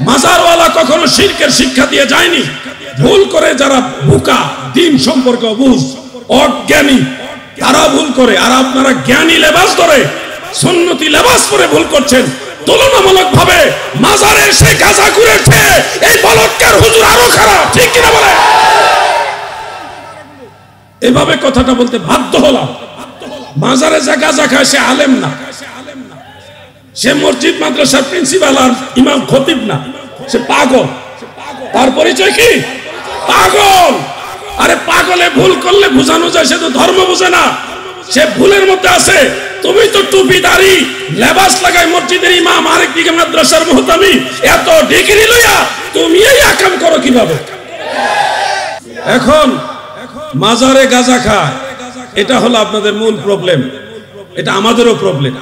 মাজারওয়ালা কখনো শিরকের শিক্ষা দিয়ে যায়নি। ভুল করে যারা বোকা, দিন সম্পর্কে অবুঝ, অজ্ঞানী, তারা ভুল করে। আর আপনারা জ্ঞানী লেবাস ধরে, সুন্নতি লেবাস পরে ভুল করছেন। তুলনামূলক ভাবে মাজারে এসে গাঁজা ঘুরেছে এই বলৎকার হুজুর আরো খারাপ, ঠিক কিনা বলে? এভাবে কথাটা বলতে বাধ্য হলাম। মাজারে যা গাঁজা খায় সে আলেম না, সে মসজিদ মাদ্রাসার প্রিন্সিপাল আর ইমাম খতিব না, সে পাগল। তার পরিচয় কি? পাগল। আরে পাগলে ভুল করলে বুঝানো যায়, সে তো ধর্ম বুঝে না, সে ভুলের মধ্যে আছে। তুমি তো টুপি দাড়ি লেবাস লাগাই মসজিদের ইমাম, আরেকদিকে মাদ্রাসার মুহতামি, এত ডিগ্রি লইয়া তুমি এই আকাম করো কিভাবে? এখন মাজারে গাঁজা খায়, এটা হলো আপনাদের মূল প্রবলেম, এটা আমাদেরও প্রবলেম।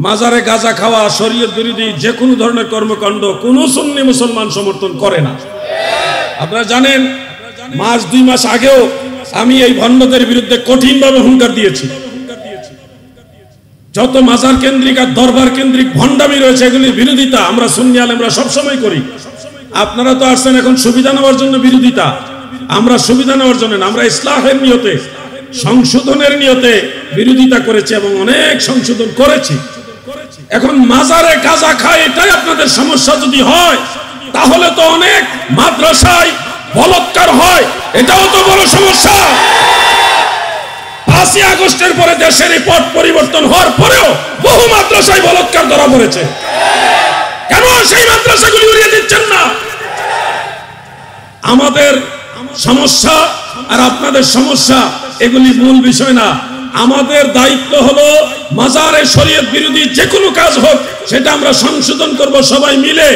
মাজারে গাঁজা খাওয়া শরীয়ত বিরোধী যে কোনো ধরনের কর্মকাণ্ড কোন সুন্নি মুসলমান সমর্থন করে না। আপনারা জানেন, মাস 2 মাস আগেও আমি এই ভণ্ডদের বিরুদ্ধে কঠিনভাবে হুঙ্কার দিয়েছি। যত মাজার কেন্দ্রিক আর দরবার কেন্দ্রিক ভণ্ডামি রয়েছে, এগুলির বিরোধিতা আমরা সুন্নি আলেমরা সবসময় করি। আপনারা তো আসছেন এখন সুবিধা নেওয়ার জন্য বিরোধিতা, আমরা সুবিধা নেওয়ার জন্য না, আমরা ইসলাহের নিয়তে, সংশোধনের নিয়তে বিরোধিতা করেছি এবং অনেক সংশোধন করেছি। এখন মাজারে গাঁজা খায় এটাই আপনাদের সমস্যা যদি হয়, তাহলে তো অনেক মাদ্রাসায় বলৎকার হয়, এটাও তো বড় সমস্যা। 5ই আগস্টের পরে দেশের এই পট পরিবর্তন হওয়ার পরেও বহু মাদ্রাসায় বলৎকার ধরা পড়েছে। কেন সেই মাদ্রাসাগুলি উড়িয়ে দিচ্ছেন না? আমাদের সমস্যা আর আপনাদের সমস্যা এগুলি মূল বিষয় না। আমাদের দায়িত্ব হলো মাজারে শরীয়ত বিরোধী যে কোনো কাজ হোক সেটা আমরা সংশোধন করব সবাই মিলে,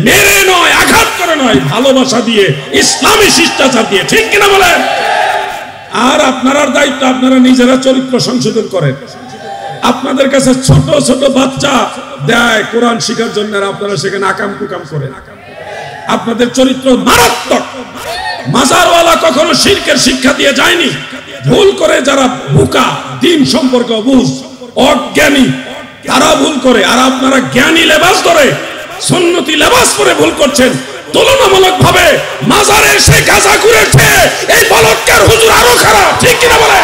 মেরে নয়, আঘাত করে নয়, ভালোবাসা দিয়ে, ইসলামী শিষ্টাচার দিয়ে, ঠিক কিনা বলেন? আর আপনার দায়িত্ব আপনারা নিজেরা চরিত্র সংশোধন করেন। আপনাদের কাছে ছোট ছোট বাচ্চা দেয় কোরআন শিখার জন্য, আর আপনারা সেখানে আকাম কুকাম করেন। আপনাদের চরিত্র মারাত্মক। মাজারওয়ালা কখনো শিরকের শিক্ষা দিয়ে যায়নি। ভুল করে যারা বোকা, দিন সম্পর্কে অবুঝ, অজ্ঞানী, তারা ভুল করে। আর আপনারা জ্ঞানী লেবাস ধরে, সুন্নতি লেবাস পরে ভুল করছেন। তুলনামূলক ভাবে মাজারে এসে গাঁজা ঘুরেছে এই বলৎকার হুজুর আরো খারাপ, ঠিক কিনা বলে?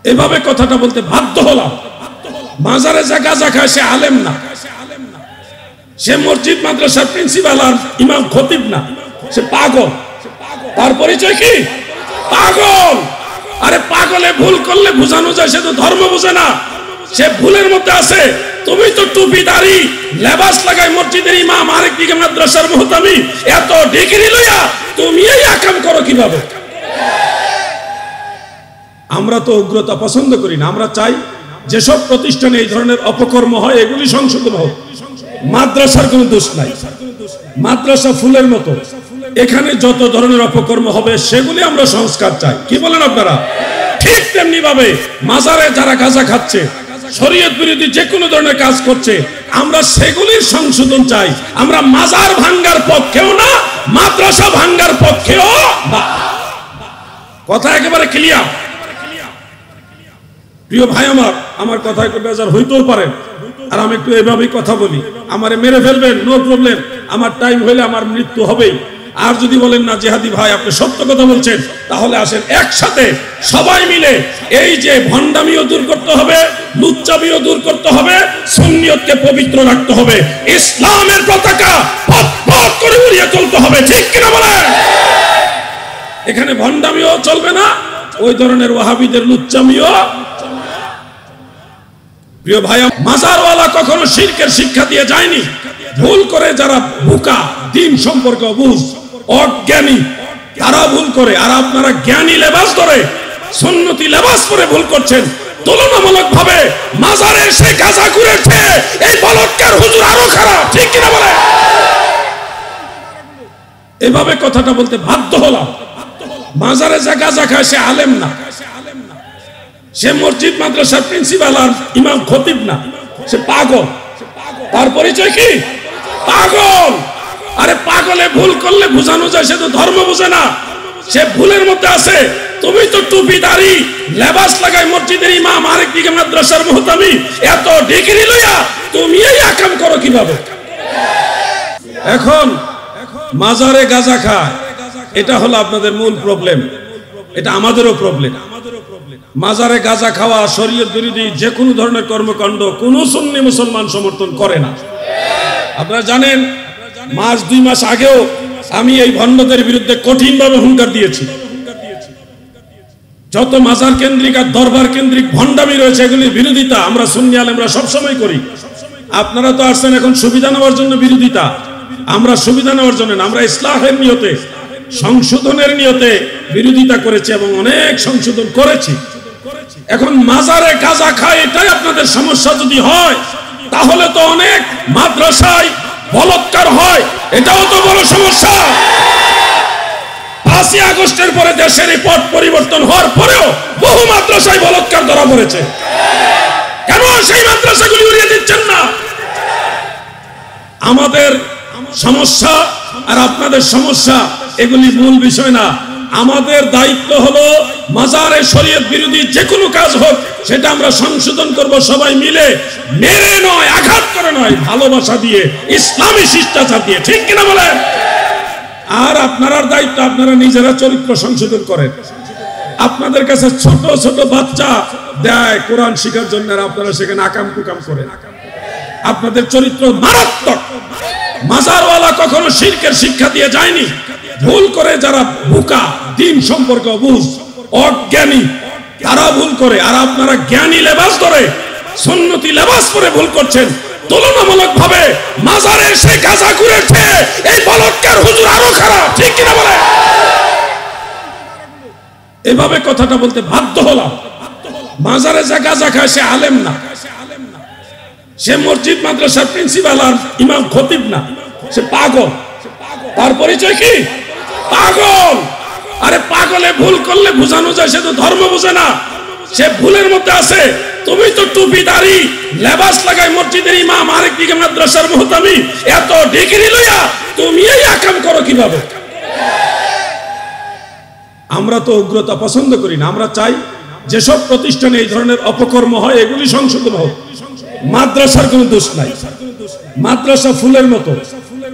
এভাবে কথাটা বলতে বাধ্য হলাম। মাজারে যা গাঁজা খায় সে আলেম না, সে মসজিদ মাদ্রাসার প্রিন্সিপাল আর ইমাম খতিব না, সে পাগল। তার পরিচয় কি? পাগল। আরে পাগলে ভুল করলে বুঝানো যায়, সে তো ধর্ম বুঝে না, সে ভুলের মধ্যে আছে। তুমি তো টুপি দাড়ি লেবাস লাগাই মসজিদের ইমাম, আরেকদিকে মাদ্রাসার মুহতামি, এত ডিগ্রি লইয়া তুমি এই আকাম করো কিভাবে? আমরা তো উগ্রতা পছন্দ করি না। আমরা চাই যেসব প্রতিষ্ঠানে এই ধরনের অপকর্ম হয় এগুলি সংশোধন হোক। মাদ্রাসার কোনো দোষ নাই, মাদ্রাসা ফুলের মতো, এখানে যত ধরনের অপকর্ম হবে সেগুলি আমরা সংস্কার চাই। কি বলেন আপনারা? ঠিক তেমনি ভাবে মাজারে যারা গাঁজা খাচ্ছে, শরীয়ত বিরোধী যে কোনো ধরনের কাজ করছে, আমরা সেগুলির সংশোধন চাই। আমরা মাজার ভাঙ্গার পক্ষেও না, মাদ্রাসা ভাঙ্গার পক্ষেও না। কথা একেবারে ক্লিয়ার। প্রিয় ভাই আমার কথা একটু বেজার হইতেও পারে, আর আমি একটু এভাবেই কথা বলি। আমারে মেরে ফেলবেন, নো প্রবলেম, আমার টাইম হইলে আমার মৃত্যু হবেই। আর যদি বলেন না জিহাদি ভাই আপনি সত্য কথা বলছেন, তাহলে আসেন একসাথে সবাই মিলে এই যে ভণ্ডামিও দূর করতে হবে, লুচ্চামিও দূর করতে হবে, সুন্নিয়তকে পবিত্র রাখতে হবে, ইসলামের পতাকা পথ পথ করে উড়িয়ে চলতে হবে, ঠিক কিনা বলেন? এখানে ভণ্ডামিও চলবে না, ওই ধরনের ওয়াহাবিদের লুচ্চামিও। প্রিয় ভাই, মাজারওয়ালা কখনো শিরকের শিক্ষা দিয়ে যায়নি। ভুল করে যারা বোকা, দিন সম্পর্কে অবুঝ, অজ্ঞানী, তারা ভুল করে। আর আপনারা জ্ঞানী লেবাস ধরে, সুন্নতি লেবাস পরে ভুল করছেন। তুলনামূলক ভাবে মাজারে এসে গাঁজা ঘুরেছে এই বলৎকার হুজুর আরো খারাপ, ঠিক কিনা বলে? এভাবে কথাটা বলতে বাধ্য হলাম। মাজারে যা গাঁজা খায় সে আলেম না, সে মসজিদ মাদ্রাসার প্রিন্সিপাল আর ইমাম খতিব না, সে পাগল। তার পরিচয় কি? পাগল। আরে পাগলে ভুল করলে বুঝানো যায়, সে তো ধর্ম বুঝে না, সে ভুলের মধ্যে আছে। তুমি তো টুপি দাড়ি লেবাস লাগাই মসজিদের ইমাম, আরেকদিকে মাদ্রাসার মুহতামি, এত ডিগ্রি লইয়া তুমি এই আকাম করো কিভাবে? এখন মাজারে গাঁজা খায়, এটা হলো আপনাদের মূল প্রবলেম, এটা আমাদেরও প্রবলেম। মাজারে গাঁজা খাওয়া শরীয়ত বিরোধী যে কোনো ধরনের কর্মকাণ্ড কোন সুন্নি মুসলমান সমর্থন করে না। আপনারা জানেন, মাস 2 মাস আগেও আমি এই ভণ্ডদের বিরুদ্ধে কঠিনভাবে হুঙ্কার দিয়েছি। যত মাজার কেন্দ্রিক আর দরবার কেন্দ্রিক ভণ্ডামি রয়েছে, এগুলির বিরোধিতা আমরা সুন্নি আলেমরা সবসময় করি। আপনারা তো আসছেন এখন সুবিধা নেওয়ার জন্য বিরোধিতা, আমরা সুবিধা নেওয়ার জন্য না, আমরা ইসলাহের নিয়তে, সংশোধনের নিয়তে বিরোধিতা করেছি এবং অনেক সংশোধন করেছি। এখন মাজারে গাঁজা খায় এটাই আপনাদের সমস্যা যদি হয়, তাহলে তো অনেক মাদ্রাসায় বলাৎকার হয়, এটাও তো বড় সমস্যা। 5ই আগস্টের পরে দেশের এই পট পরিবর্তন হওয়ার পরেও বহু মাদ্রাসায় বলাৎকার ধরা পড়েছে, কেন সেই মাদ্রাসাগুলি উড়িয়ে দিচ্ছেন না? আমাদের সমস্যা আর আপনাদের সমস্যা এগুলি মূল বিষয় না। আমাদের দায়িত্ব হলো মাজারে শরীয়ত বিরোধী যে কোনো কাজ হোক সেটা আমরা সংশোধন করব সবাই মিলে, মেরে নয়, আঘাত করে নয়, ভালোবাসা দিয়ে, ইসলামী শিষ্টাচার দিয়ে, ঠিক কিনা বলেন? আর আপনার দায়িত্ব আপনারা নিজেরা চরিত্র সংশোধন করেন। আপনাদের কাছে ছোট ছোট বাচ্চা দেয় কোরআন শিখার জন্য, আর আপনারা সেখানে আকাম কুকাম করেন। আপনাদের চরিত্র মারাত্মক। মাজারওয়ালা কখনো শিরকের শিক্ষা দিয়ে যায়নি। ভুল করে যারা বোকা, দিন সম্পর্কে অবুঝ, অজ্ঞানী, তারা ভুল করে, আর আপনারা জ্ঞানী লেবাস ধরে সুন্নতি লেবাস পরে ভুল করছেন। তুলনামূলক ভাবে মাজারে সে গাঁজা ঘুরেছে, এই বলৎকার হুজুর আরো খারাপ, ঠিক কিনা বলে? এভাবে কথাটা বলতে বাধ্য হলাম। মাজারে যে গাঁজা খায় সে আলেম না, সে মসজিদ মাদ্রাসার প্রিন্সিপাল আর ইমাম খতিব না, সে পাগল। তার পরিচয় কি? পাগল। আরে পাগলে ভুল করলে বোঝানো যায়, সে তো ধর্ম বোঝে না, সে ভুলের মধ্যে আছে। তুমি তো টুপি দাড়ি লেবাস লাগাই মসজিদের ইমাম, আরেকদিকে মাদ্রাসার মুহতামি, এত ডিগ্রি লইয়া তুমি এই আকাম করো কিভাবে? আমরা তো উগ্রতা পছন্দ করি না। আমরা চাই যেসব প্রতিষ্ঠানে এই ধরনের অপকর্ম হয় এগুলি সংশোধন হোক। মাদ্রাসার কোনো দোষ নাই, মাদ্রাসা ফুলের মতো,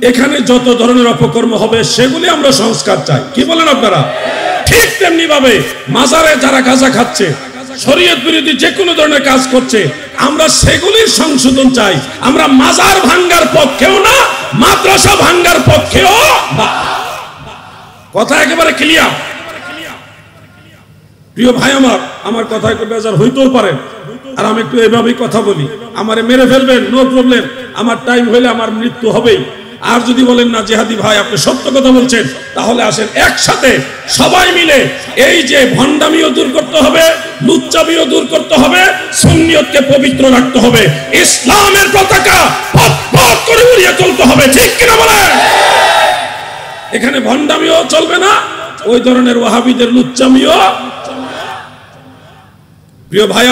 এখানে যত ধরনের অপকর্ম হবে সেগুলি আমরা সংস্কার চাই। কি বলেন আপনারা? ঠিক তেমনি ভাবে মাজারে যারা গাঁজা খাচ্ছে, শরীয়ত বিরোধী যে কোনো ধরনের কাজ করছে, আমরা সেগুলির সংশোধন চাই। আমরা মাজার ভাঙ্গার পক্ষেও না, মাদ্রাসা ভাঙ্গার পক্ষেও না। কথা একেবারে ক্লিয়ার। প্রিয় ভাই আমার কথা একটু বেজার হইতেও পারেন, আর আমি একটু এভাবেই কথা বলি। আমারে মেরে ফেলবেন, নো প্রবলেম, আমার টাইম হইলে আমার মৃত্যু হবেই। আর যদি বলেন না জিহাদি ভাই আপনি সত্য কথা বলছেন, তাহলে আসেন একসাথে সবাই মিলে এই যে ভণ্ডামিও দূর করতে হবে, লুচ্চামিও দূর করতে হবে, সুন্নিয়তকে পবিত্র রাখতে হবে, ইসলামের পতাকা পথ পথ করে উড়িয়ে চলতে হবে, ঠিক কিনা বলেন? এখানে ভণ্ডামিও চলবে না, ওই ধরনের ওয়াহাবিদের লুচ্চামিও। প্রিয় ভাই